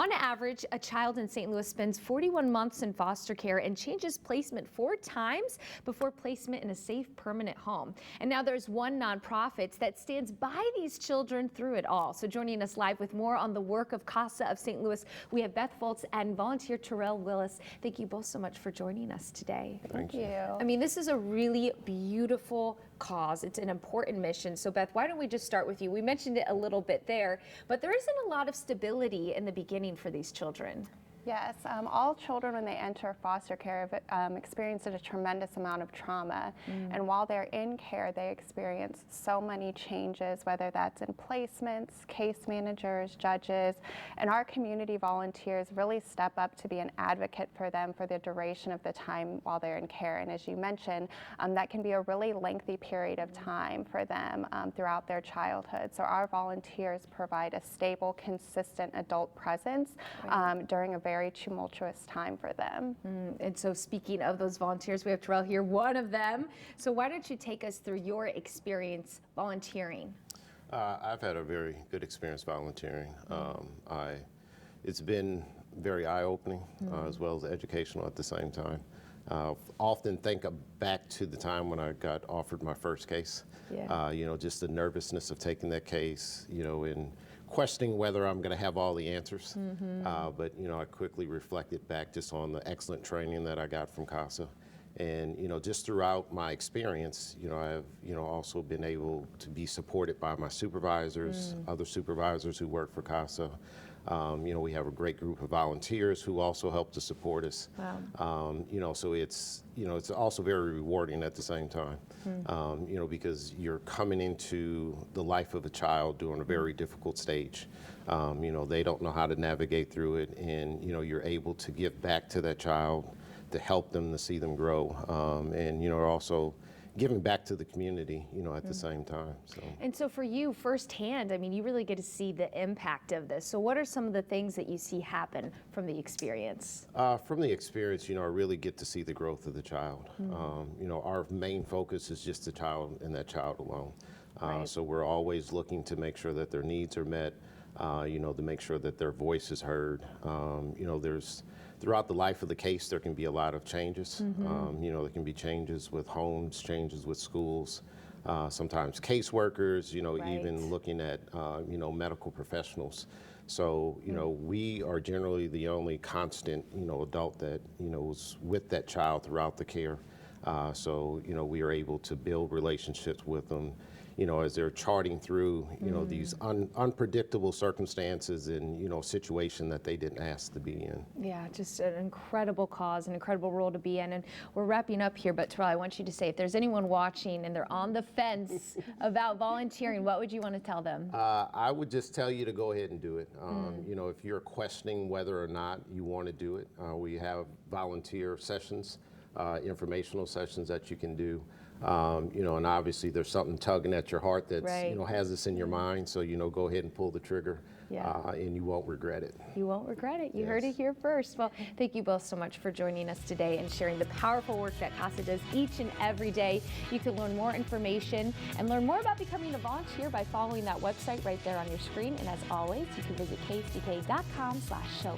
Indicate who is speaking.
Speaker 1: On average, a child in St. Louis spends 41 months in foster care and changes placement 4 times before placement in a safe, permanent home. And now there's one nonprofit that stands by these children through it all. So joining us live with more on the work of CASA of St. Louis, we have Beth Foltz and volunteer Terrell Willis. Thank you both so much for joining us today.
Speaker 2: Thank you.
Speaker 1: I mean, this is a really beautiful cause. It's an important mission. So Beth, why don't we just start with you? We mentioned it a little bit there, but there isn't a lot of stability in the beginning for these children.
Speaker 2: Yes, all children when they enter foster care experience a tremendous amount of trauma. And while they're in care, they experience so many changes, whether that's in placements, case managers, judges, and our community volunteers really step up to be an advocate for them for the duration of the time while they're in care. And as you mentioned, that can be a really lengthy period of time for them throughout their childhood. So our volunteers provide a stable, consistent adult presence during a very tumultuous time for them.
Speaker 1: And so speaking of those volunteers, we have Terrell here, one of them. So why don't you take us through your experience volunteering?
Speaker 3: I've had a very good experience volunteering. It's been very eye-opening as well as educational at the same time. Often think back to the time when I got offered my first case. You know, just the nervousness of taking that case, you know, and questioning whether I'm going to have all the answers. But, you know, I quickly reflected back just on the excellent training that I got from CASA. And, you know, just throughout my experience, you know, I've, you know, also been able to be supported by my supervisors, other supervisors who work for CASA. You know, we have a great group of volunteers who also help to support us. You know, so it's, you know, it's also very rewarding at the same time, you know, because you're coming into the life of a child during a very difficult stage. You know, they don't know how to navigate through it, and, you know, you're able to give back to that child to help them, to see them grow, and, you know, also giving back to the community, you know, at the same time. So.
Speaker 1: And so for you firsthand, I mean, you really get to see the impact of this. So what are some of the things that you see happen from the experience?
Speaker 3: From the experience, you know, I really get to see the growth of the child. You know, our main focus is just the child and that child alone. So we're always looking to make sure that their needs are met, you know, to make sure that their voice is heard. You know, throughout the life of the case, there can be a lot of changes. You know, there can be changes with homes, changes with schools, sometimes caseworkers, you know, even looking at, you know, medical professionals. So, you know, we are generally the only constant, you know, adult that, you know, is with that child throughout the care. So, you know, we are able to build relationships with them, you know, as they're charting through, you know, these unpredictable circumstances and, you know, situation that they didn't ask to be in.
Speaker 1: Yeah, just an incredible cause, an incredible role to be in. And we're wrapping up here, but Terrell, I want you to say, if there's anyone watching and they're on the fence about volunteering, what would you want to tell them?
Speaker 3: I would just tell you to go ahead and do it. You know, if you're questioning whether or not you want to do it, we have volunteer sessions, informational sessions that you can do. You know, and obviously there's something tugging at your heart that's, you know, has this in your mind. So, you know, go ahead and pull the trigger and you won't regret it.
Speaker 1: You won't regret it. You heard it here first. Well, thank you both so much for joining us today and sharing the powerful work that CASA does each and every day. You can learn more information and learn more about becoming a volunteer by following that website right there on your screen. And as always, you can visit kck.com/showme.